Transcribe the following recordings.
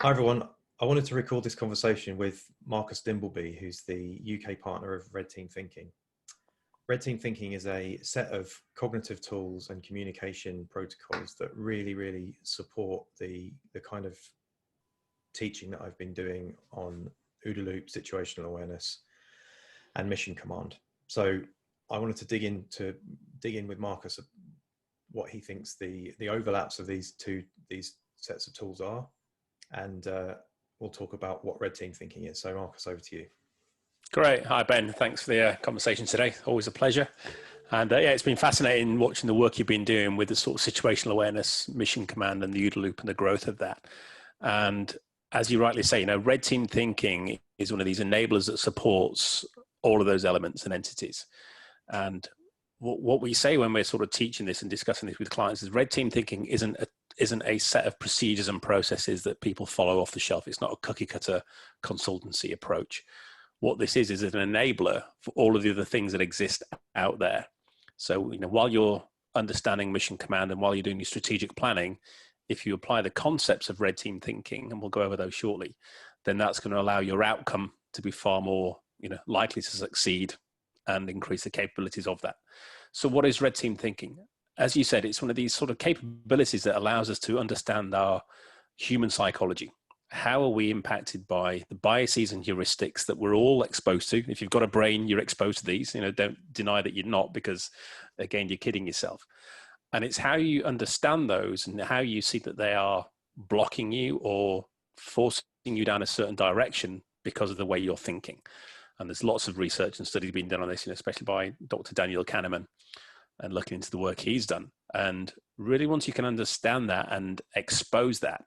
Hi everyone. I wanted to record this conversation with Marcus Dimbleby, who's the UK partner of Red Team Thinking. Red Team Thinking is a set of cognitive tools and communication protocols that really support the kind of teaching that I've been doing on OODA loop, situational awareness, and mission command. So I wanted to dig in with Marcus what he thinks the overlaps of these sets of tools are, and we'll talk about what Red Team Thinking is. So Marcus, over to you. Great. Hi, Ben. Thanks for the conversation today. Always a pleasure. And yeah, it's been fascinating watching the work you've been doing with the sort of situational awareness, mission command, and the OODA loop and the growth of that. And as you rightly say, Red Team Thinking is one of these enablers that supports all of those elements and entities. And what we say when we're sort of teaching this and discussing this with clients is Red Team Thinking isn't a set of procedures and processes that people follow off the shelf. It's not a cookie cutter consultancy approach. What this is an enabler for all of the other things that exist out there. So, while you're understanding mission command and while you're doing your strategic planning, if you apply the concepts of Red Team Thinking, and we'll go over those shortly, then that's going to allow your outcome to be far more, likely to succeed and increase the capabilities of that. So what is Red Team Thinking? As you said, it's one of these sort of capabilities that allows us to understand our human psychology. How are we impacted by the biases and heuristics that we're all exposed to? If you've got a brain, you're exposed to these. Don't deny that you're not, because again, you're kidding yourself. And it's how you understand those and how you see that they are blocking you or forcing you down a certain direction because of the way you're thinking. And there's lots of research and studies being done on this, especially by Dr. Daniel Kahneman, and looking into the work he's done. And really, once you can understand that and expose that,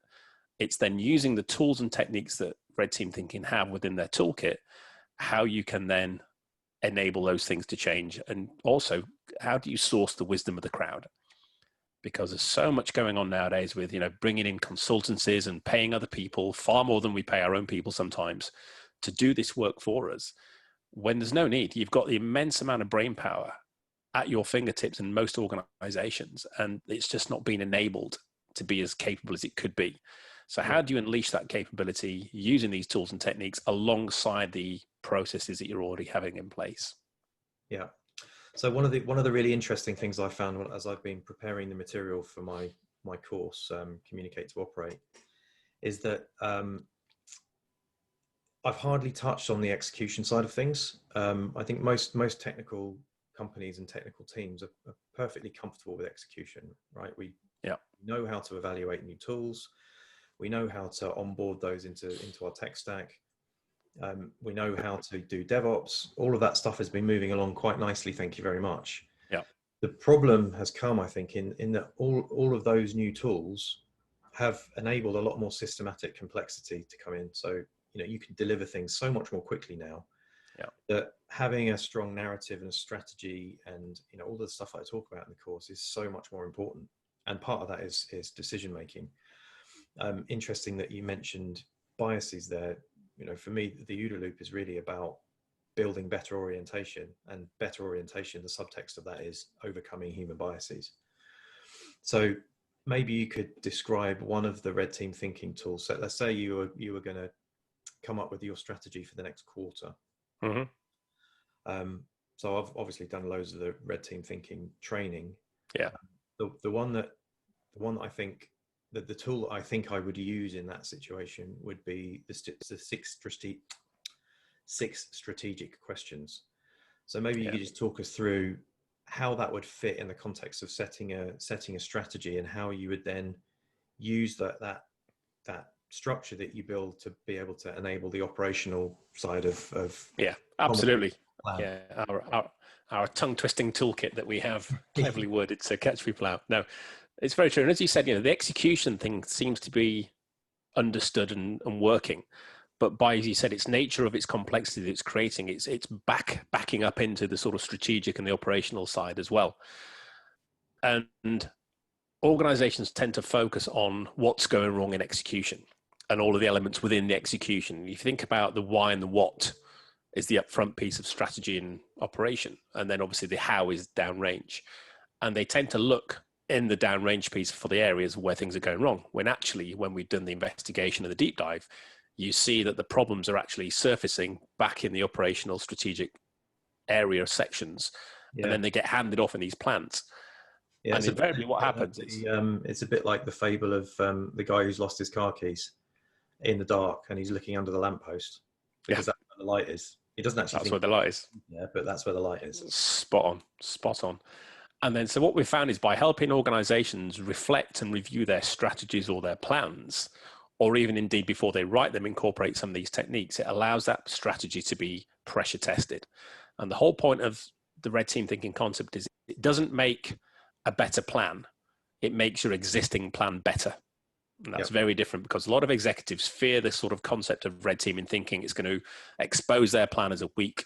it's then using the tools and techniques that Red Team Thinking have within their toolkit, how you can then enable those things to change. And also, how do you source the wisdom of the crowd? Because there's so much going on nowadays with, bringing in consultancies and paying other people far more than we pay our own people sometimes to do this work for us, when there's no need. You've got the immense amount of brain power at your fingertips in most organizations, and it's just not being enabled to be as capable as it could be. So how do you unleash that capability using these tools and techniques alongside the processes that you're already having in place? Yeah. So one of the really interesting things I found as I've been preparing the material for my course, Communicate to Operate, is that I've hardly touched on the execution side of things. I think most technical companies and technical teams are perfectly comfortable with execution, right? We know how to evaluate new tools. We know how to onboard those into our tech stack. We know how to do DevOps. All of that stuff has been moving along quite nicely. Thank you very much. Yeah. The problem has come, I think, in that all of those new tools have enabled a lot more systematic complexity to come in. So, you can deliver things so much more quickly now. Yeah. That having a strong narrative and a strategy and, all the stuff I talk about in the course is so much more important. And part of that is decision making. Interesting that you mentioned biases there. For me, the OODA loop is really about building better orientation, and better orientation, the subtext of that is overcoming human biases. So maybe you could describe one of the Red Team Thinking tools. So let's say you were going to come up with your strategy for the next quarter. Mm-hmm. So I've obviously done loads of the Red Team Thinking training. Yeah. The one that I think that the tool I think I would use in that situation would be the six strategic questions. So maybe you could just talk us through how that would fit in the context of setting a strategy, and how you would then use that structure that you build to be able to enable the operational side of yeah, absolutely. Yeah, our tongue twisting toolkit that we have cleverly worded to catch people out. No, it's very true. And as you said, the execution thing seems to be understood and working, but by, as you said, its nature of its complexity that it's creating, it's backing up into the sort of strategic and the operational side as well. And organizations tend to focus on what's going wrong in execution and all of the elements within the execution. If you think about the why and the what is the upfront piece of strategy and operation, and then obviously the how is downrange. And they tend to look in the downrange piece for the areas where things are going wrong. When actually, when we've done the investigation and the deep dive, you see that the problems are actually surfacing back in the operational strategic area sections, and then they get handed off in these plants. Yeah, and invariably what happens is it's a bit like the fable of the guy who's lost his car keys in the dark and he's looking under the lamppost because that's where the light is. He doesn't actually that's where the light is. Yeah, but that's where the light is. Spot on. And then, so what we found is by helping organizations reflect and review their strategies or their plans, or even indeed before they write them, incorporate some of these techniques, it allows that strategy to be pressure tested. And the whole point of the red team thinking concept is it doesn't make a better plan. It makes your existing plan better. And that's very different, because a lot of executives fear this sort of concept of red teaming thinking. It's going to expose their plan as a weak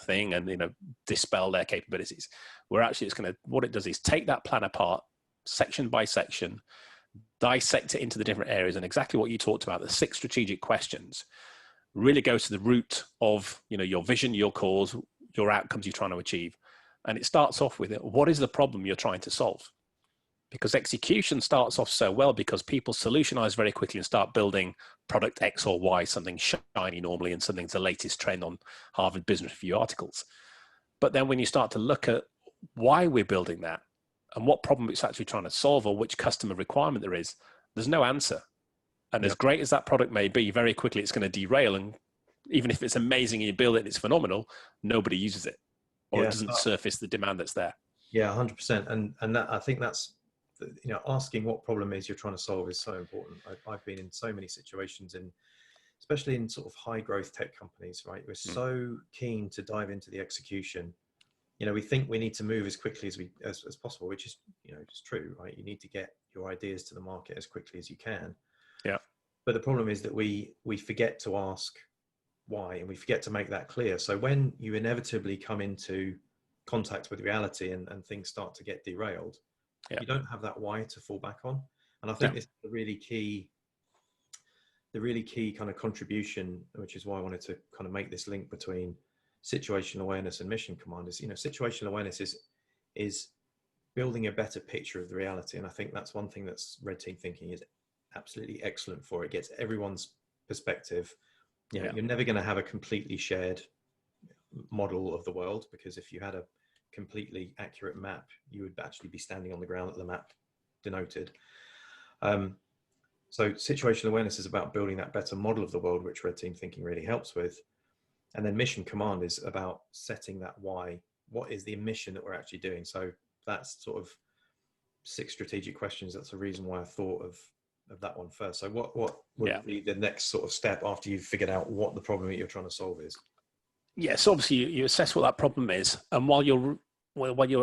thing and, you know, dispel their capabilities. Where actually it's going to, what it does is take that plan apart section by section, dissect it into the different areas, and exactly what you talked about, the 6 strategic questions, really goes to the root of, you know, your vision, your cause, your outcomes you're trying to achieve. And it starts off with, what is the problem you're trying to solve? Because execution starts off so well because people solutionize very quickly and start building product X or Y, something shiny normally, and something's the latest trend on Harvard Business Review articles. But then when you start to look at why we're building that and what problem it's actually trying to solve or which customer requirement there is, there's no answer. And as great as that product may be, very quickly it's going to derail. And even if it's amazing and you build it and it's phenomenal, nobody uses it, or it doesn't surface the demand that's there. Yeah, 100%. And that, I think that's, you know, asking what problem is you're trying to solve is so important. I've been in so many situations, especially in sort of high growth tech companies, right? We're so keen to dive into the execution. You know, we think we need to move as quickly as possible, which is, you know, it's true, right? You need to get your ideas to the market as quickly as you can. Yeah. But the problem is that we forget to ask why, and we forget to make that clear. So when you inevitably come into contact with reality and things start to get derailed, you don't have that why to fall back on. And I think this is the really key kind of contribution, which is why I wanted to kind of make this link between situational awareness and mission command. Is, you know, situational awareness is building a better picture of the reality. And I think that's one thing that's red team thinking is absolutely excellent for. It gets everyone's perspective. You know, you're never going to have a completely shared model of the world, because if you had a completely accurate map, you would actually be standing on the ground that the map denoted. So situational awareness is about building that better model of the world, which red team thinking really helps with. And then mission command is about setting that why. What is the mission that we're actually doing? So that's sort of 6 strategic questions. That's the reason why I thought of that one first. So what would be the next sort of step after you've figured out what the problem that you're trying to solve is? Yes, obviously you assess what that problem is, and while you're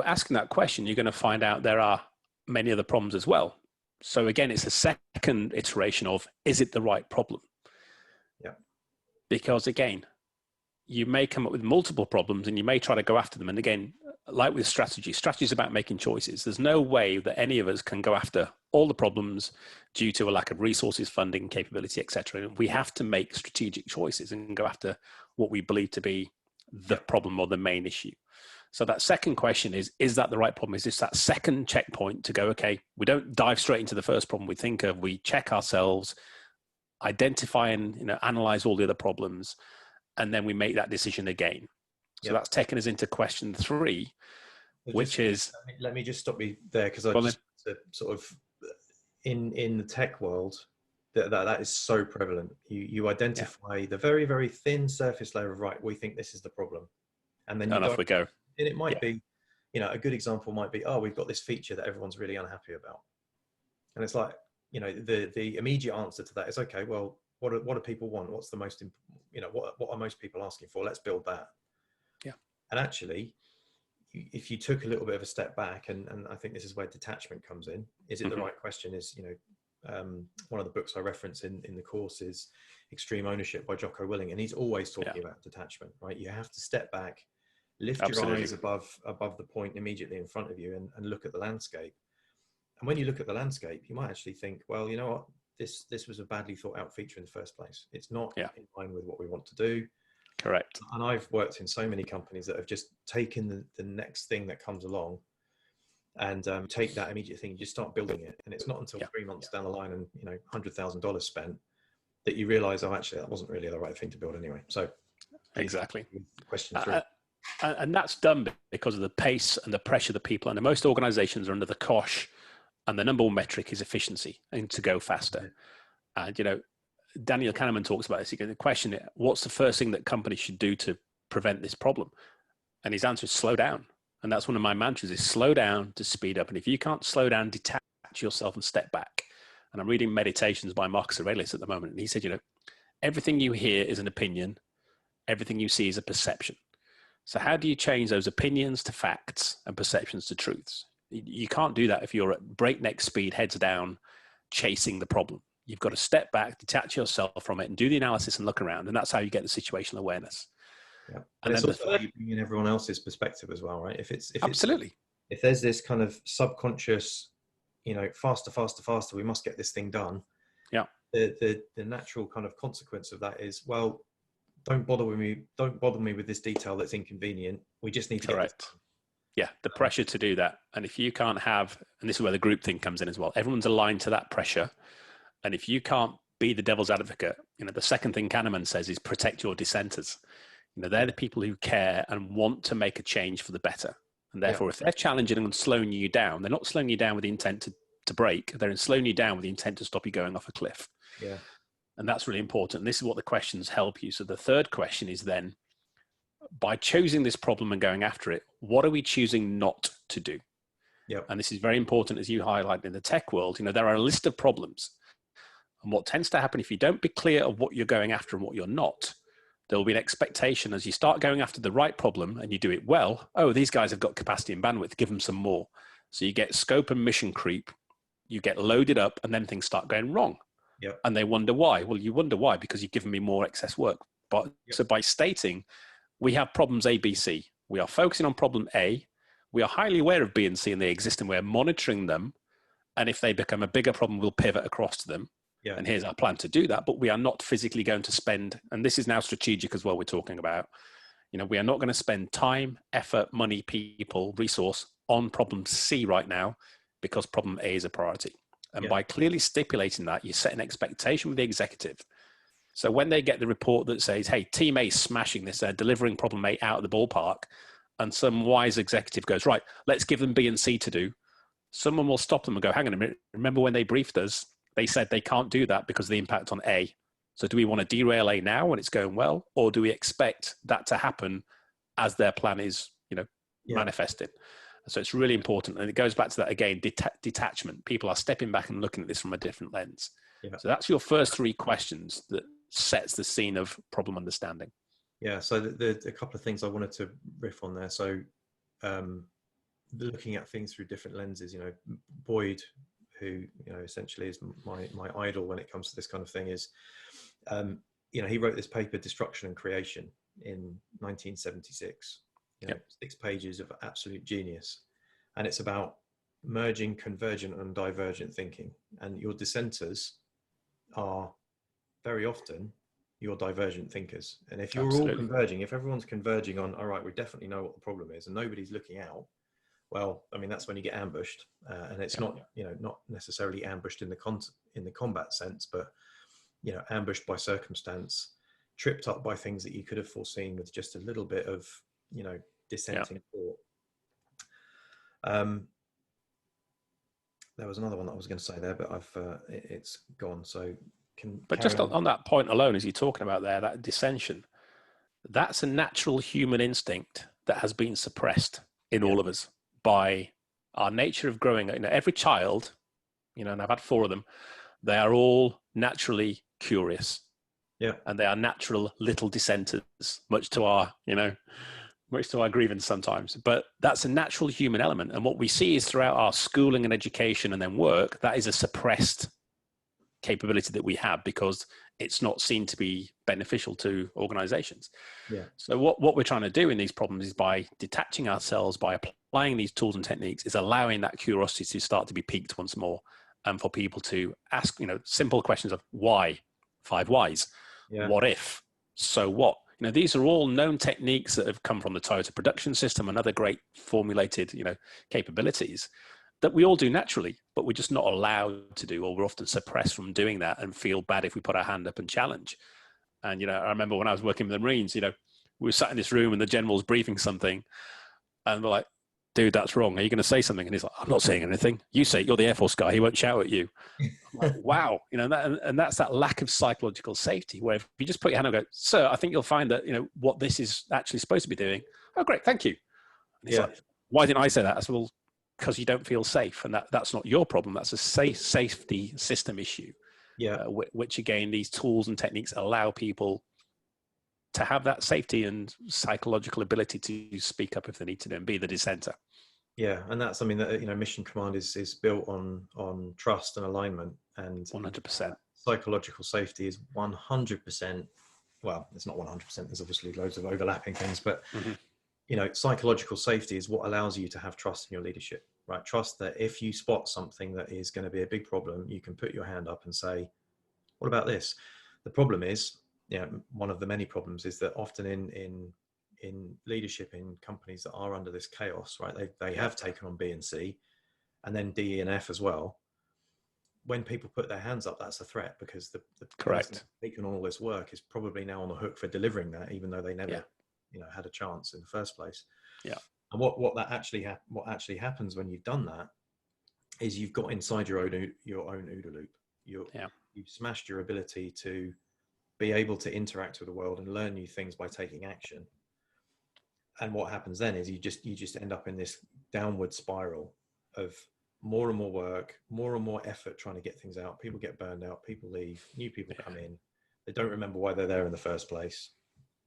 asking that question, you're going to find out there are many other problems as well. So again, it's a second iteration of, is it the right problem? Yeah. Because again, you may come up with multiple problems and you may try to go after them. And again, like with strategy is about making choices. There's no way that any of us can go after all the problems due to a lack of resources, funding, capability, etc. We have to make strategic choices and go after what we believe to be the problem or the main issue. So that second question is that the right problem? Is this that second checkpoint to go, okay, we don't dive straight into the first problem we think of, we check ourselves, identify and, you know, analyze all the other problems, and then we make that decision again. So that's taken us into question 3, which is... Let me just stop you there, because I just sort of, in the tech world, that is so prevalent. You identify the very, very thin surface layer of, right, we think this is the problem. And then off we go. And it might be, you know, a good example might be, oh, we've got this feature that everyone's really unhappy about. And it's like, you know, the immediate answer to that is, okay, well, what do people want? What's the most, you know, what are most people asking for? Let's build that. Yeah. And actually, if you took a little bit of a step back, and I think this is where detachment comes in, is it the right question? Is, you know, one of the books I reference in the course is Extreme Ownership by Jocko Willing. And he's always talking about detachment, right? You have to step back, lift your eyes above the point immediately in front of you, and look at the landscape. And when you look at the landscape, you might actually think, well, you know what, this was a badly thought out feature in the first place. It's not in line with what we want to do. Correct. And I've worked in so many companies that have just taken the next thing that comes along and take that immediate thing, you just start building it. And it's not until 3 months down the line and, you know, $100,000 spent that you realize, oh, actually, that wasn't really the right thing to build anyway. So exactly. Question 3. And that's done because of the pace and the pressure that people under. Most organizations are under the cosh, and the number one metric is efficiency and to go faster. Yeah. And, you know, Daniel Kahneman talks about this. He the question, what's the first thing that companies should do to prevent this problem? And his answer is slow down. And that's one of my mantras, is slow down to speed up. And if you can't slow down, detach yourself and step back. And I'm reading Meditations by Marcus Aurelius at the moment. And he said, you know, everything you hear is an opinion. Everything you see is a perception. So how do you change those opinions to facts and perceptions to truths? You can't do that if you're at breakneck speed, heads down, chasing the problem. You've got to step back, detach yourself from it, and do the analysis and look around. And that's how you get the situational awareness. Yeah. And it's also in everyone else's perspective as well, right? Absolutely. If there's this kind of subconscious, you know, faster, we must get this thing done. Yeah. The natural kind of consequence of that is, well, don't bother me with this detail that's inconvenient. We just need to get this done. Yeah, the pressure to do that. And if you can't have, and this is where the group thing comes in as well, everyone's aligned to that pressure. And if you can't be the devil's advocate, you know, the second thing Kahneman says is protect your dissenters. You know, they're the people who care and want to make a change for the better. And therefore, if they're challenging and slowing you down, they're not slowing you down with the intent to break. They're slowing you down with the intent to stop you going off a cliff. Yeah. And that's really important. And this is what the questions help you. So the third question is then, by choosing this problem and going after it, what are we choosing not to do? Yep. And this is very important, as you highlighted in the tech world. You know, there are a list of problems. And what tends to happen if you don't be clear of what you're going after and what you're not, there will be an expectation as you start going after the right problem and you do it well. Oh, these guys have got capacity and bandwidth, give them some more. So you get scope and mission creep, you get loaded up, and then things start going wrong. Yep. And they wonder why. Well, you wonder why because you've given me more excess work. But so by stating, we have problems A, B, C. We are focusing on problem A. We are highly aware of B and C and they exist and we're monitoring them. And if they become a bigger problem, we'll pivot across to them. Yeah. And here's our plan to do that. But we are not physically going to spend, and this is now strategic as well, we're talking about, you know, we are not going to spend time, effort, money, people, resource on problem C right now because problem A is a priority. And by clearly stipulating that, you set an expectation with the executive. So when they get the report that says, hey, team A is smashing this, they're delivering problem A out of the ballpark, and some wise executive goes, right, let's give them B and C to do. Someone will stop them and go, hang on a minute, remember when they briefed us, they said they can't do that because of the impact on A. So do we want to derail A now when it's going well? Or do we expect that to happen as their plan is, you know, manifested? So it's really important. And it goes back to that again, detachment. People are stepping back and looking at this from a different lens. Yeah. So that's your first 3 questions that sets the scene of problem understanding. Yeah. So a couple of things I wanted to riff on there. So looking at things through different lenses, you know, Boyd, who, you know, essentially is my idol when it comes to this kind of thing, is, you know, he wrote this paper, Destruction and Creation, in 1976. You know, 6 pages of absolute genius. And it's about merging convergent and divergent thinking. And your dissenters are very often your divergent thinkers. And if you're all converging, if everyone's converging on, all right, we definitely know what the problem is and nobody's looking out, well, I mean, that's when you get ambushed. And it's not, you know, not necessarily ambushed in the combat sense, but, you know, ambushed by circumstance, tripped up by things that you could have foreseen with just a little bit of, you know, dissenting thought. There was another one that I was going to say there, but it's gone. So but just on that point alone, as you're talking about there, that dissension, that's a natural human instinct that has been suppressed in all of us by our nature of growing. You know, every child, you know, and I've had 4 of them, they are all naturally curious. Yeah. And they are natural little dissenters, much to our grievance sometimes. But that's a natural human element. And what we see is throughout our schooling and education and then work, that is a suppressed capability that we have because it's not seen to be beneficial to organizations. Yeah. So what we're trying to do in these problems is by detaching ourselves, by applying these tools and techniques, is allowing that curiosity to start to be piqued once more, and for people to ask, you know, simple questions of why, 5 whys, what if, so what. You know, these are all known techniques that have come from the Toyota production system and other great formulated, you know, capabilities that we all do naturally, but we're just not allowed to do, or we're often suppressed from doing that and feel bad if we put our hand up and challenge. And, you know, I remember when I was working with the Marines, you know, we were sat in this room and the general's briefing something and we're like, dude, that's wrong. Are you going to say something? And he's like, I'm not saying anything. You say it. You're the Air Force guy. He won't shout at you. I'm like, wow. You know, and that's that lack of psychological safety where if you just put your hand up and go, sir, I think you'll find that, you know, what this is actually supposed to be doing. Oh, great. Thank you. And he's like, why didn't I say that? I said, well, because you don't feel safe. And that's not your problem. That's a safety system issue. Yeah. Which again, these tools and techniques allow people to have that safety and psychological ability to speak up if they need to and be the dissenter. Yeah, and that's something that, you know, mission command is built on trust and alignment, and 100%. Psychological safety is 100%. Well, it's not 100%. There's obviously loads of overlapping things, but you know, psychological safety is what allows you to have trust in your leadership, right? Trust that if you spot something that is going to be a big problem, you can put your hand up and say, "What about this?" The problem is, you know, one of the many problems is that often in leadership in companies that are under this chaos, right? They have taken on B and C, and then D, E, and F as well. When people put their hands up, that's a threat because the person taking on all this work is probably now on the hook for delivering that, even though they never, you know, had a chance in the first place. Yeah. And what actually happens when you've done that is you've got inside your own OODA loop. You've smashed your ability to be able to interact with the world and learn new things by taking action. And what happens then is you just end up in this downward spiral of more and more work, more and more effort trying to get things out. People get burned out, people leave, new people come in. They don't remember why they're there in the first place.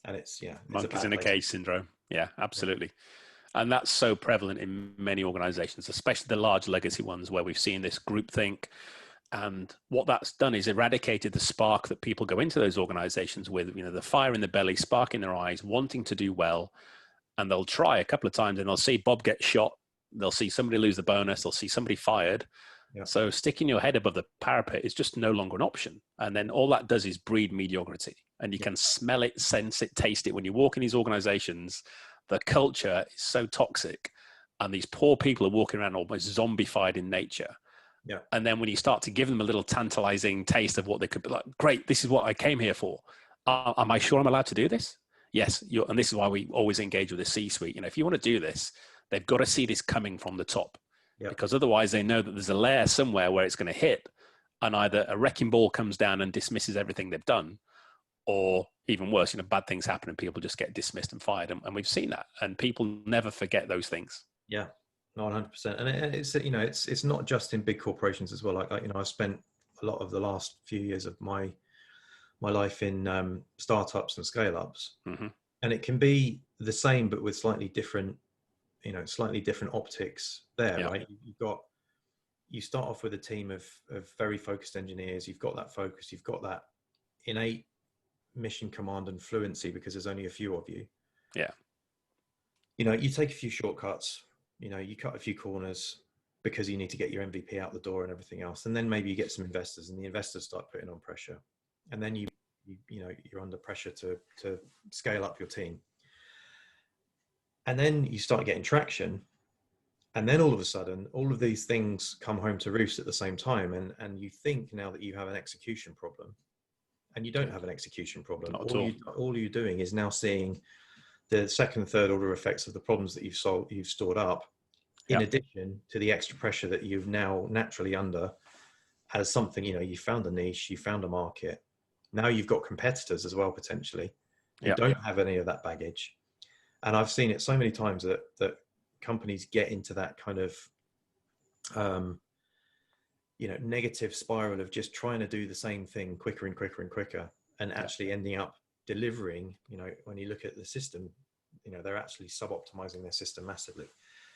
And it's monkeys in a cage syndrome. Yeah, absolutely. Yeah. And that's so prevalent in many organizations, especially the large legacy ones where we've seen this groupthink. And what that's done is eradicated the spark that people go into those organizations with, you know, the fire in the belly, spark in their eyes, wanting to do well. And they'll try a couple of times and they'll see Bob get shot. They'll see somebody lose the bonus. They'll see somebody fired. Yeah. So sticking your head above the parapet is just no longer an option. And then all that does is breed mediocrity. And you can smell it, sense it, taste it. When you walk in these organizations, the culture is so toxic. And these poor people are walking around almost zombified in nature. Yeah. And then when you start to give them a little tantalizing taste of what they could be like, great, this is what I came here for. Am I sure I'm allowed to do this? Yes. And this is why we always engage with the C-suite. You know, if you want to do this, they've got to see this coming from the top. Yep. Because otherwise they know that there's a layer somewhere where it's going to hit and either a wrecking ball comes down and dismisses everything they've done, or even worse, you know, bad things happen and people just get dismissed and fired. And we've seen that, and people never forget those things. Yeah, no, 100%. And it's, you know, it's not just in big corporations as well. Like, you know, I spent a lot of the last few years of my life in startups and scale ups, and it can be the same, but with slightly different optics there, right? You start off with a team of very focused engineers. You've got that focus, you've got that innate mission command and fluency because there's only a few of you. Yeah. You know, you take a few shortcuts, you know, you cut a few corners because you need to get your MVP out the door and everything else. And then maybe you get some investors and the investors start putting on pressure. And then you know, you're under pressure to scale up your team. And then you start getting traction. And then all of a sudden, all of these things come home to roost at the same time. And you think now that you have an execution problem, and you don't have an execution problem. All you're doing is now seeing the second and third order effects of the problems that you've stored up, in addition to the extra pressure that you've now naturally under as something, you know, you found a niche, you found a market. Now you've got competitors as well, potentially, who don't have any of that baggage. And I've seen it so many times that companies get into that kind of, you know, negative spiral of just trying to do the same thing quicker and quicker and quicker, and actually ending up delivering, you know, when you look at the system, you know, they're actually sub-optimizing their system massively.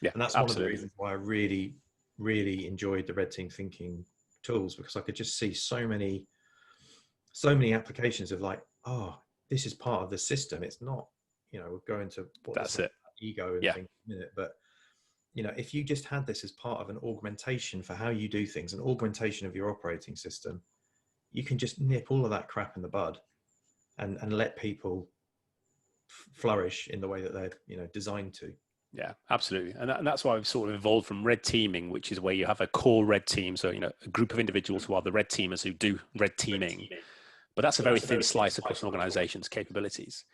Yeah, and that's one of the reasons why I really, really enjoyed the red team thinking tools, because I could just see so many applications of like, oh, this is part of the system. It's not, you know, we'll go into what that's it, ego and things in a minute, but you know, if you just had this as part of an augmentation for how you do things, an augmentation of your operating system, you can just nip all of that crap in the bud and let people flourish in the way that they're, you know, designed to. Yeah, absolutely. And that's why we've sort of evolved from red teaming, which is where you have a core red team. So, you know, a group of individuals who are the red teamers who do red teaming, but that's a very thin slice across an organization's capabilities.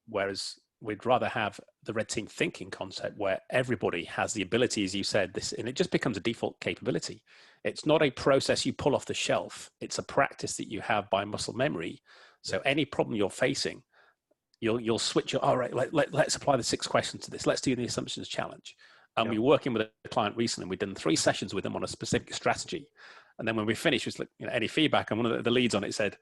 Whereas we'd rather have the red team thinking concept where everybody has the ability, as you said, this, and it just becomes a default capability. It's not a process you pull off the shelf. It's a practice that you have by muscle memory. So any problem you're facing, you'll switch your, all right, let's apply the 6 questions to this. Let's do the assumptions challenge. And we were working with a client recently. We'd done 3 sessions with them on a specific strategy. And then when we finished, it was like, you know, any feedback? And one of the leads on it said,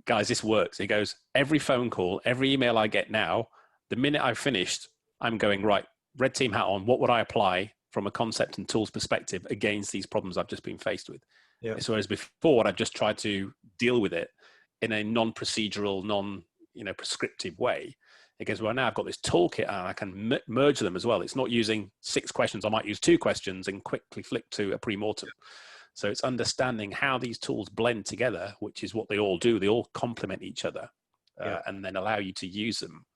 guys, this works. He goes, every phone call, every email I get now, the minute I've finished, I'm going, right, red team hat on. What would I apply from a concept and tools perspective against these problems I've just been faced with? So whereas before, I've just tried to deal with it in a non-procedural, prescriptive way. It goes, well, now I've got this toolkit and I can merge them as well. It's not using 6 questions. I might use 2 questions and quickly flick to a pre-mortem. So it's understanding how these tools blend together, which is what they all do. They all complement each other and then allow you to use them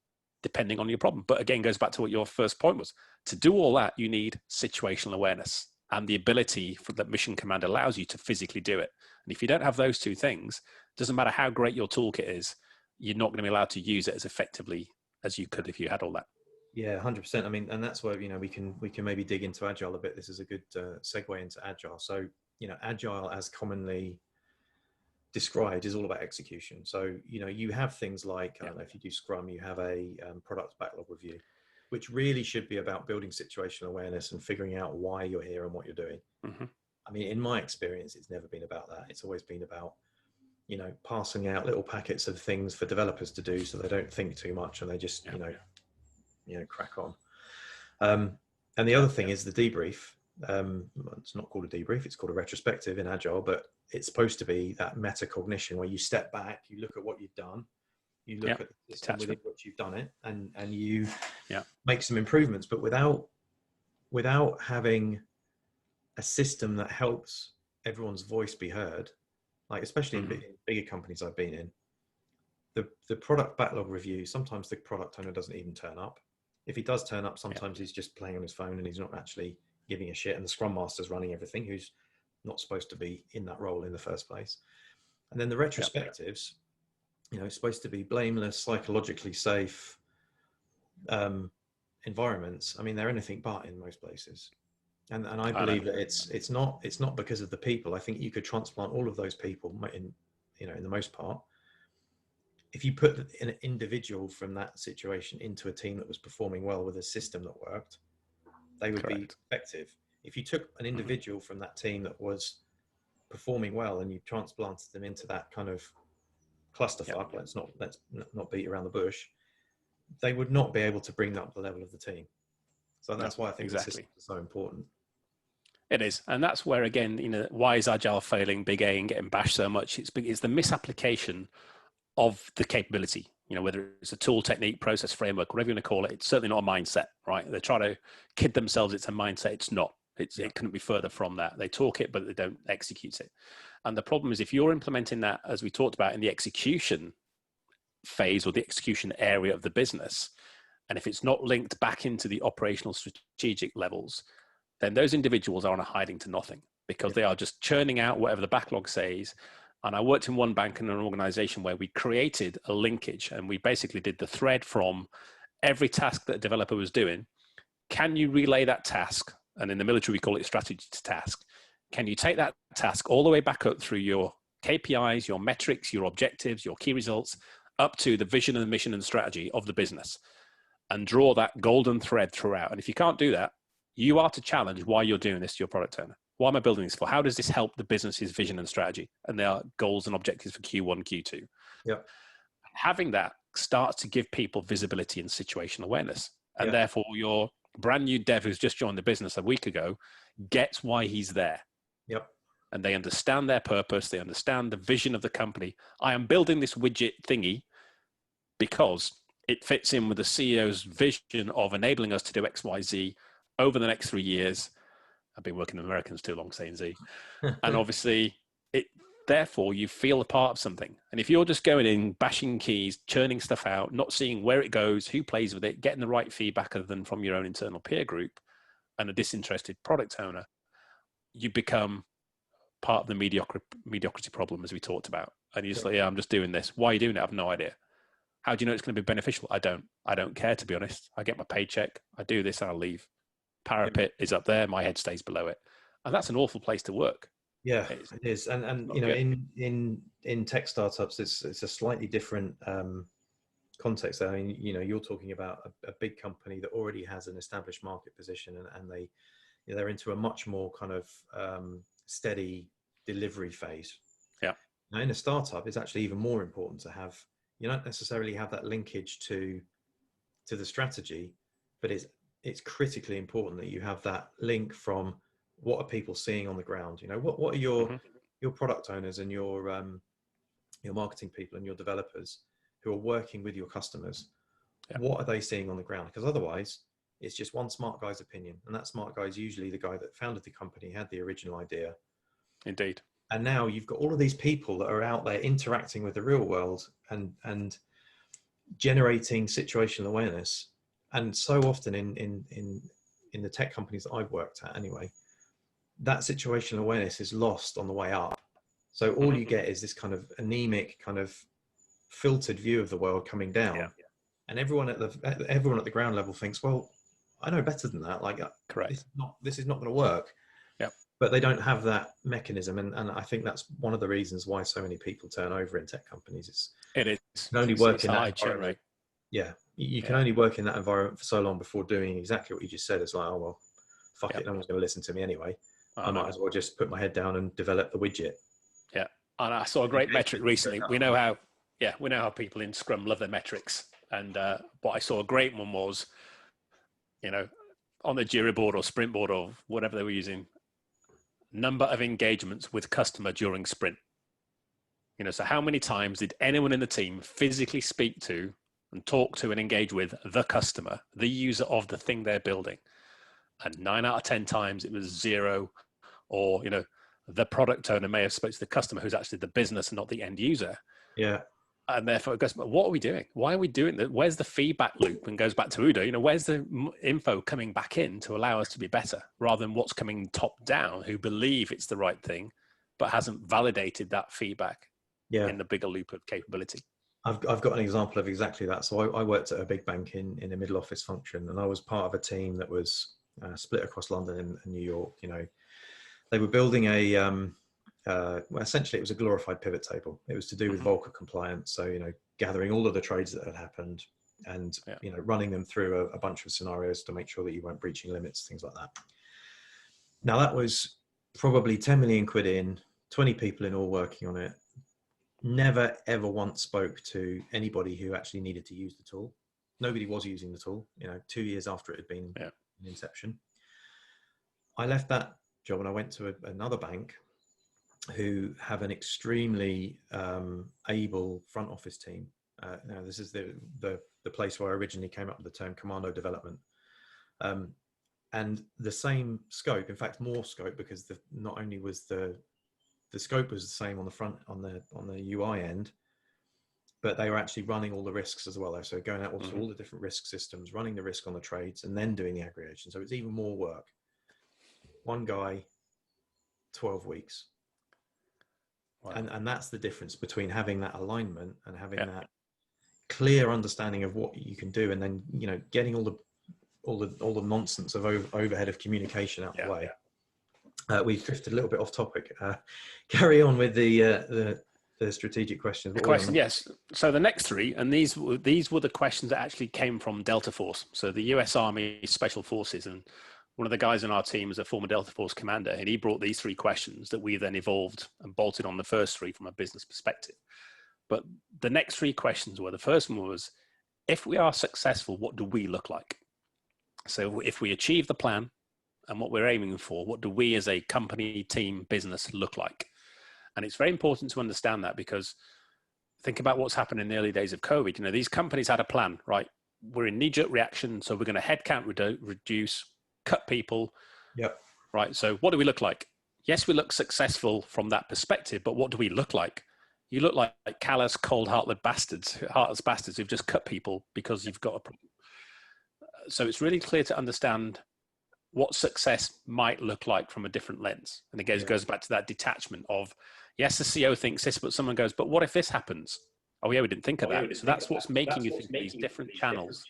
depending on your problem. But again, goes back to what your first point was. To do all that, you need situational awareness and the ability for that Mission Command allows you to physically do it. And if you don't have those 2 things, it doesn't matter how great your toolkit is, you're not going to be allowed to use it as effectively as you could if you had all that. Yeah, 100%. I mean, and that's where, you know, we can maybe dig into Agile a bit. This is a good segue into Agile. So, you know, Agile as commonly described is all about execution. So, you know, you have things like, I don't know, if you do Scrum, you have a product backlog review, which really should be about building situational awareness and figuring out why you're here and what you're doing. I mean, in my experience, it's never been about that. It's always been about, you know, passing out little packets of things for developers to do so they don't think too much and they just, you know, crack on. And the other thing is the debrief. It's not called a debrief, it's called a retrospective in Agile, but it's supposed to be that metacognition where you step back, you look at what you've done, you look at the system within which you've done it, and you make some improvements. But without having a system that helps everyone's voice be heard, like especially in bigger companies I've been in, the product backlog review, sometimes the product owner doesn't even turn up. If he does turn up, sometimes he's just playing on his phone and he's not actually giving a shit, and the Scrum Master's running everything, who's not supposed to be in that role in the first place. And then the retrospectives, you know, it's supposed to be blameless, psychologically safe environments. I mean, they're anything but in most places. And I believe that it's not because of the people. I think you could transplant all of those people in the most part. If you put an individual from that situation into a team that was performing well with a system that worked, they would be effective. If you took an individual from that team that was performing well and you transplanted them into that kind of clusterfuck, let's not beat around the bush, they would not be able to bring up the level of the team. So that's why I think the system is so important. It is. And that's where, again, you know, why is Agile failing big A and getting bashed so much? It's the misapplication of the capability, you know, whether it's a tool, technique, process, framework, whatever you want to call it. It's certainly not a mindset, right? They try to kid themselves it's a mindset. It's not. It couldn't be further from that. They talk it, but they don't execute it. And the problem is if you're implementing that, as we talked about, in the execution phase or the execution area of the business, and if it's not linked back into the operational strategic levels, then those individuals are on a hiding to nothing because they are just churning out whatever the backlog says. And I worked in one bank in an organization where we created a linkage, and we basically did the thread from every task that a developer was doing. Can you relay that task? And in the military, we call it strategy to task. Can you take that task all the way back up through your KPIs, your metrics, your objectives, your key results, up to the vision and the mission and strategy of the business, and draw that golden thread throughout? And if you can't do that, you are to challenge why you're doing this to your product owner. Why am I building this for? How does this help the business's vision and strategy? And there are goals and objectives for Q1, Q2. Yep. Having that starts to give people visibility and situational awareness. And therefore your brand new dev who's just joined the business a week ago gets why he's there. Yep. And they understand their purpose. They understand the vision of the company. I am building this widget thingy because it fits in with the CEO's vision of enabling us to do X, Y, Z over the next 3 years. I've been working with Americans too long saying Z. And obviously therefore you feel a part of something. And if you're just going in, bashing keys, churning stuff out, not seeing where it goes, who plays with it, getting the right feedback other than from your own internal peer group and a disinterested product owner, you become part of the mediocrity problem, as we talked about. And you're just like, yeah, I'm just doing this. Why are you doing it? I have no idea. How do you know it's going to be beneficial? I don't care, to be honest. I get my paycheck, I do this, and I'll leave. Parapet is up there, my head stays below it. And that's an awful place to work. Yeah, it is. And you know, in tech startups, it's a slightly different context. I mean, you know, you're talking about a big company that already has an established market position, and they're into a much more kind of steady delivery phase. Yeah. Now, in a startup, it's actually even more important to have, you don't necessarily have that linkage to the strategy, but it's critically important that you have that link from what are people seeing on the ground. You know, what are your product owners and your marketing people and your developers who are working with your customers. Yeah. What are they seeing on the ground? Because otherwise it's just one smart guy's opinion, and that smart guy is usually the guy that founded the company, had the original idea. Indeed. And now you've got all of these people that are out there interacting with the real world and generating situational awareness. And so often in the tech companies that I've worked at anyway, that situational awareness is lost on the way up. So all you get is this kind of anemic, kind of filtered view of the world coming down. Yeah. And everyone at the ground level thinks, well, I know better than that. Like, correct. This is not going to work. Yeah. But they don't have that mechanism, and I think that's one of the reasons why so many people turn over in tech companies. It is. You can only work in that environment. Yeah, you can only work in that environment for so long before doing exactly what you just said. It's like, oh well, fuck it, no one's going to listen to me anyway. I might as well just put my head down and develop the widget. Yeah, and I saw a great metric recently. We know how people in Scrum love their metrics, and what I saw a great one was, you know, on the Jira board or Sprint board or whatever they were using, number of engagements with customer during sprint. You know, so how many times did anyone in the team physically speak to and talk to and engage with the customer, the user of the thing they're building? And 9 out of 10 times it was 0, or, you know, the product owner may have spoken to the customer who's actually the business and not the end user. Yeah. And therefore it goes, what are we doing? Why are we doing that? Where's the feedback loop? And goes back to OODA, you know, where's the info coming back in to allow us to be better, rather than what's coming top down, who believe it's the right thing, but hasn't validated that feedback in the bigger loop of capability. I've got an example of exactly that. So I worked at a big bank in a middle office function, and I was part of a team that was split across London and New York. You know, they were building well, essentially it was a glorified pivot table. It was to do with Volcker compliance. So, you know, gathering all of the trades that had happened and, you know, running them through a bunch of scenarios to make sure that you weren't breaching limits, things like that. Now that was probably 10 million quid in, 20 people in all working on it. Never ever once spoke to anybody who actually needed to use the tool. Nobody was using the tool, you know, 2 years after it had been in inception. I left that job and I went to another bank who have an extremely able front office team. Now this is the place where I originally came up with the term commando development, and the same scope, in fact more scope, because not only was the scope was the same on the front on the UI end, but they were actually running all the risks as well. So going out to all the different risk systems, running the risk on the trades, and then doing the aggregation. So it's even more work. One guy, 12 weeks. Wow. And that's the difference between having that alignment and having that clear understanding of what you can do, and then, you know, getting all the nonsense of overhead of communication out the way. We've drifted a little bit off topic. Carry on with the strategic questions. The question, yes. So the next three, and these were the questions that actually came from Delta Force. So the US Army Special Forces, and one of the guys in our team is a former Delta Force commander, and he brought these 3 questions that we then evolved and bolted on the first 3 from a business perspective. But the next 3 questions were, the first one was, if we are successful, what do we look like? So if we achieve the plan and what we're aiming for, what do we as a company, team, business look like? And it's very important to understand that, because think about what's happened in the early days of COVID. You know, these companies had a plan, right? We're in knee-jerk reaction, so we're going to headcount reduce, cut people. Yep. Right. So what do we look like? yes, we look successful from that perspective, but what do we look like? You look like callous, cold-hearted bastards, heartless bastards who've just cut people because you've got a problem. So it's really clear to understand what success might look like from a different lens. And it goes back to that detachment of, yes, the CEO thinks this, but someone goes, but what if this happens? Oh yeah, we didn't think of that. So that's what's making you think of these different channels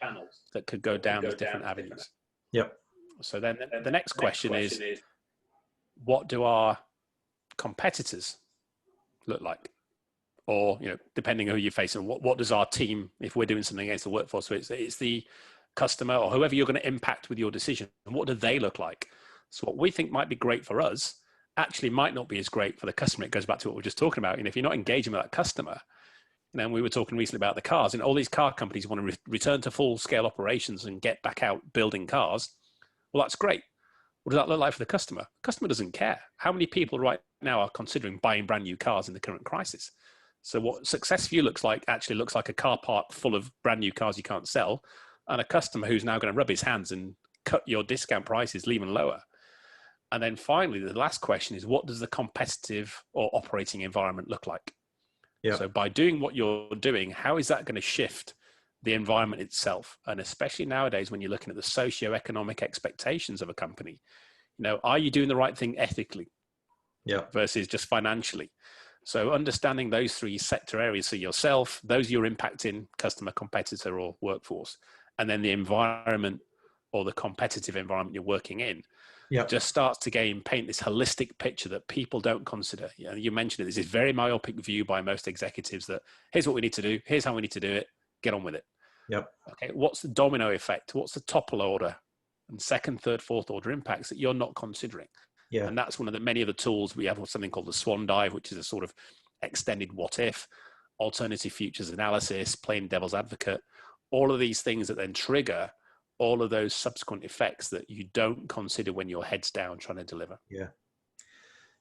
that could go down these different avenues. Yep. So then the next question is, what do our competitors look like? Or, you know, depending on who you're facing, what does our team, if we're doing something against the workforce, so it's the customer or whoever you're going to impact with your decision, and what do they look like? So what we think might be great for us actually might not be as great for the customer. It goes back to what we were just talking about. And if you're not engaging with that customer, and then we were talking recently about the cars, and all these car companies want to return to full scale operations and get back out building cars. Well, that's great. What does that look like for the customer? The customer doesn't care. How many people right now are considering buying brand new cars in the current crisis? So what success for you looks like actually looks like a car park full of brand new cars you can't sell, and a customer who's now going to rub his hands and cut your discount prices, leave them lower. And then finally, the last question is, what does the competitive or operating environment look like? Yeah. So by doing what you're doing, how is that going to shift the environment itself? And especially nowadays, when you're looking at the socio-economic expectations of a company, you know, are you doing the right thing ethically? Yeah. Versus just financially? So understanding those three sector areas, so yourself, those you're impacting, customer, competitor, or workforce, and then the environment or the competitive environment you're working in, just starts to paint this holistic picture that people don't consider. You know, you mentioned it, there's this very myopic view by most executives that here's what we need to do, here's how we need to do it, get on with it. Yep. Okay, what's the domino effect? What's the topple order and second, third, fourth order impacts that you're not considering? Yeah. And that's one of the many of the tools we have, something called the swan dive, which is a sort of extended what if, alternative futures analysis, playing devil's advocate, all of these things that then trigger all of those subsequent effects that you don't consider when your head's down trying to deliver. Yeah.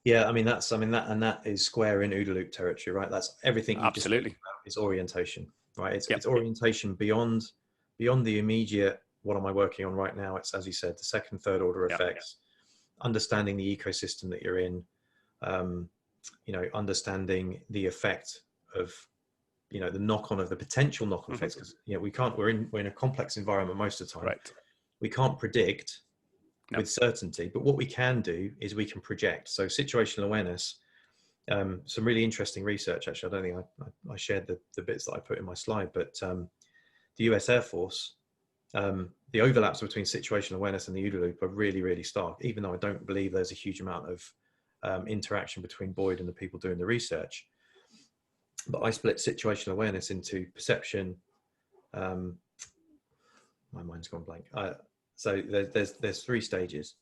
Yeah. That is square in OODA loop territory, right? That's everything. Absolutely. It's orientation, right? It's orientation beyond the immediate, what am I working on right now? It's, as you said, the second, third order effects. Understanding the ecosystem that you're in, you know, understanding the effect of, you know, the knock-on of the potential knock-on effects, because, you know, we're in a complex environment most of the time. Right. We can't predict with certainty, but what we can do is we can project. So situational awareness, some really interesting research, actually. I don't think I shared the bits that I put in my slide, but the US Air Force, the overlaps between situational awareness and the OODA loop are really, really stark, even though I don't believe there's a huge amount of interaction between Boyd and the people doing the research. But I split situational awareness into perception. My mind's gone blank. So there's three stages.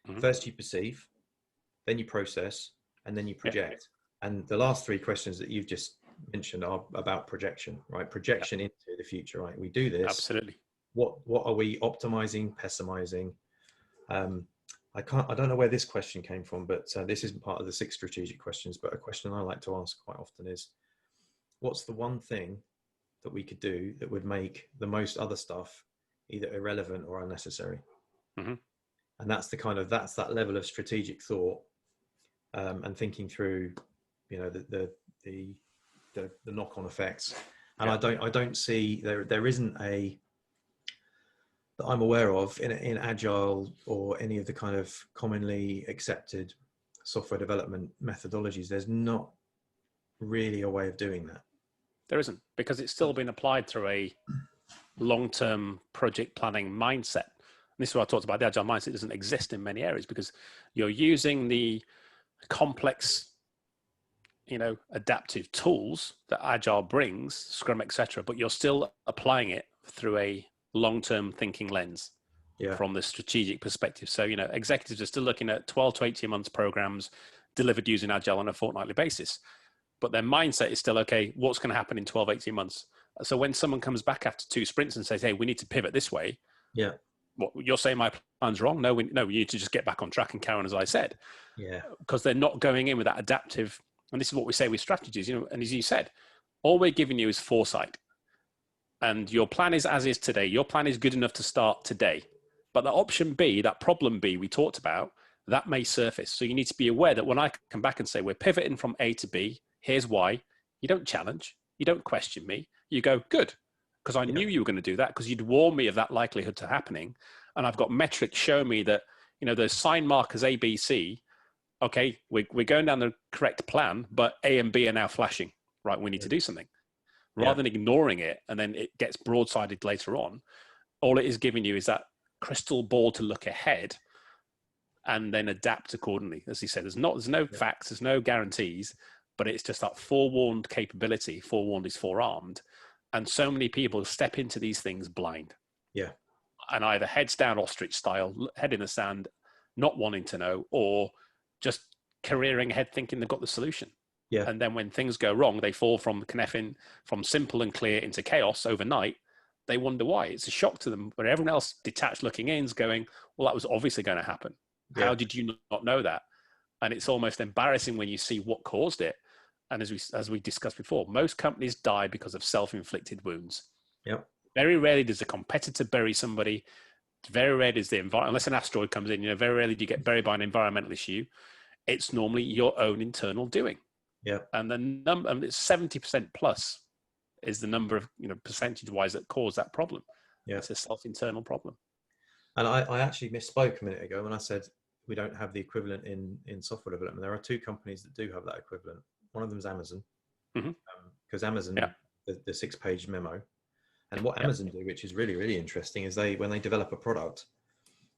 Mm-hmm. First you perceive, then you process, and then you project. Yeah. And the last three questions that you've just mentioned are about projection, right? Projection into the future, right? We do this. Absolutely. What are we optimizing, pessimizing? I don't know where this question came from, but this isn't part of the 6 strategic questions, but a question I like to ask quite often is, what's the one thing that we could do that would make the most other stuff either irrelevant or unnecessary? Mm-hmm. And that's that level of strategic thought, and thinking through, you know, the knock-on effects. And I don't see there isn't a, that I'm aware of in Agile or any of the kind of commonly accepted software development methodologies, there's not really a way of doing that. There isn't, because it's still been applied through a long-term project planning mindset. And this is what I talked about. The Agile mindset doesn't exist in many areas because you're using the complex, you know, adaptive tools that Agile brings, Scrum, etc., but you're still applying it through a long-term thinking lens from the strategic perspective. So, you know, executives are still looking at 12 to 18 months programs delivered using Agile on a fortnightly basis. But their mindset is still, okay, what's going to happen in 12, 18 months? So when someone comes back after 2 sprints and says, hey, we need to pivot this way. Yeah. What, you're saying my plan's wrong? No, we need to just get back on track and carry on, as I said. Yeah. Because they're not going in with that adaptive. And this is what we say with strategies, you know, and as you said, all we're giving you is foresight. And your plan is as is today. Your plan is good enough to start today. But that option B, that problem B we talked about, that may surface. So you need to be aware that when I come back and say, we're pivoting from A to B, here's why, you don't challenge, you don't question me. You go, good, because I knew you were going to do that, because you'd warn me of that likelihood to happening. And I've got metrics showing me that, those sign markers A, B, C, okay, we're going down the correct plan, but A and B are now flashing, right? We need to do something. Rather than ignoring it and then it gets broadsided later on, all it is giving you is that crystal ball to look ahead and then adapt accordingly. As he said, there's no facts, there's no guarantees, but it's just that forewarned capability. Forewarned is forearmed. And so many people step into these things blind. Yeah. And either heads down ostrich style, head in the sand, not wanting to know, or just careering ahead thinking they've got the solution. Yeah. And then when things go wrong, they fall from from simple and clear into chaos overnight. They wonder why. It's a shock to them, where everyone else detached looking in is going, well, that was obviously going to happen. Yeah. How did you not know that? And it's almost embarrassing when you see what caused it. And as we discussed before, most companies die because of self-inflicted wounds. Yep. Very rarely does a competitor bury somebody. Very rarely does the environment, unless an asteroid comes in, very rarely do you get buried by an environmental issue. It's normally your own internal doing. Yeah. And the number, it's 70% plus is the number of, percentage wise that cause that problem. Yeah. It's a self-internal problem. And I actually misspoke a minute ago when I said we don't have the equivalent in software development. There are two companies that do have that equivalent. One of them is Amazon, because Amazon, the 6-page memo. And what Amazon do, which is really, really interesting, is when they develop a product,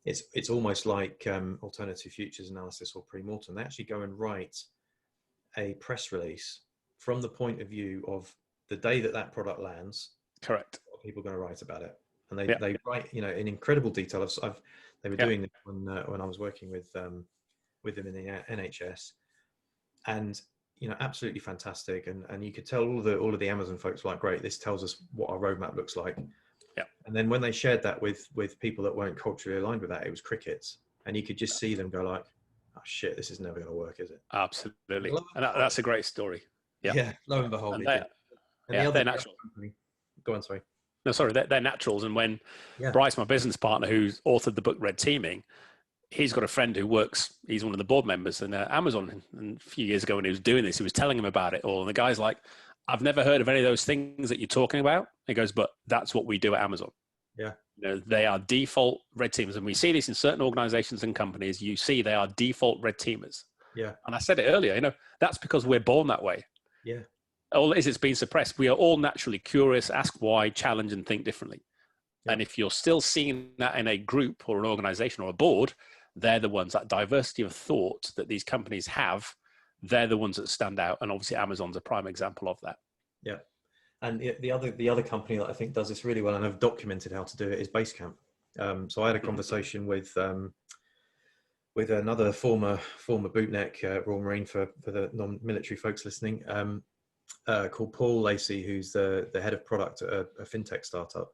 it's almost like alternative futures analysis or pre-mortem. They actually go and write a press release from the point of view of the day that product lands. Correct. What people are going to write about it, and they write in incredible detail. They were doing this when I was working with them in the NHS, and absolutely fantastic. And you could tell all of the Amazon folks were like, great, this tells us what our roadmap looks like. Yeah. And then when they shared that with people that weren't culturally aligned with that, it was crickets, and you could just see them go like, oh shit, this is never going to work, is it? Absolutely. And that's a great story. Yeah. Lo and behold, they're natural. Go on, sorry. No, sorry, they're naturals. And when Bryce, my business partner, who's authored the book Red Teaming, he's got a friend who he's one of the board members in Amazon. And a few years ago when he was doing this, he was telling him about it all. And the guy's like, I've never heard of any of those things that you're talking about. He goes, but that's what we do at Amazon. Yeah. They are default red teamers. And we see this in certain organizations and companies. You see they are default red teamers. Yeah. And I said it earlier, that's because we're born that way. Yeah. All it is, it's been suppressed. We are all naturally curious, ask why, challenge, and think differently. Yeah. And if you're still seeing that in a group or an organization or a board, they're the ones, that diversity of thought that these companies have, they're the ones that stand out. And obviously Amazon's a prime example of that. Yeah. And the other company that I think does this really well, and I've documented how to do it, is BaseCamp. So I had a conversation with another former bootneck Royal Marine for the non-military folks listening, called Paul Lacey, who's the head of product at a fintech startup,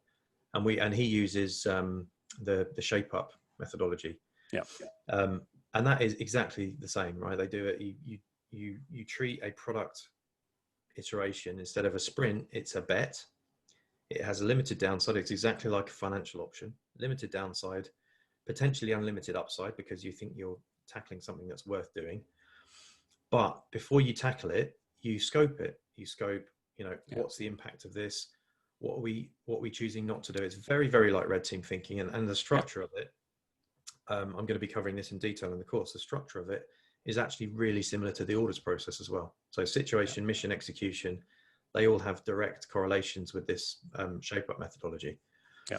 and he uses the shape up methodology. Yeah. And that is exactly the same, right? They do it. You treat a product iteration instead of a sprint. It's a bet. It has a limited downside. It's exactly like a financial option. Limited downside, potentially unlimited upside, because you think you're tackling something that's worth doing. But before you tackle it, you scope it. You scope, what's the impact of this? What are we choosing not to do? It's very, very like red team thinking, and the structure of it. I'm going to be covering this in detail in the course. The structure of it is actually really similar to the orders process as well. So situation, mission, execution, they all have direct correlations with this shape up methodology. Yeah.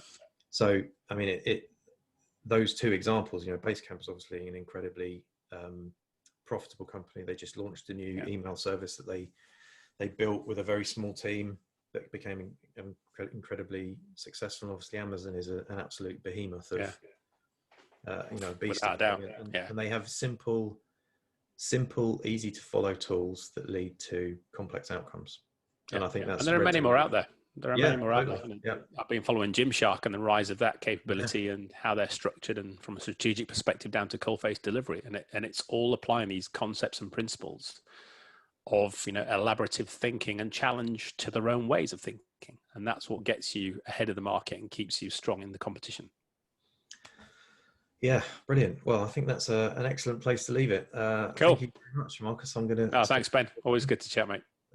So, I mean, those two examples, BaseCamp is obviously an incredibly profitable company. They just launched a new email service that they built with a very small team that became incredibly successful. And obviously Amazon is an absolute behemoth of, beast. Without a doubt. And they have simple, easy to follow tools that lead to complex outcomes. And I think that's, and there are many more out there. There are many more out there. Yeah. I've been following Gymshark and the rise of that capability and how they're structured, and from a strategic perspective down to coal-face delivery. And it's all applying these concepts and principles of, elaborative thinking and challenge to their own ways of thinking. And that's what gets you ahead of the market and keeps you strong in the competition. Yeah, brilliant. Well, I think that's an excellent place to leave it. Cool. Thank you very much, Marcus. I'm going Oh, to stop. thanks, Ben. Always good to chat, mate.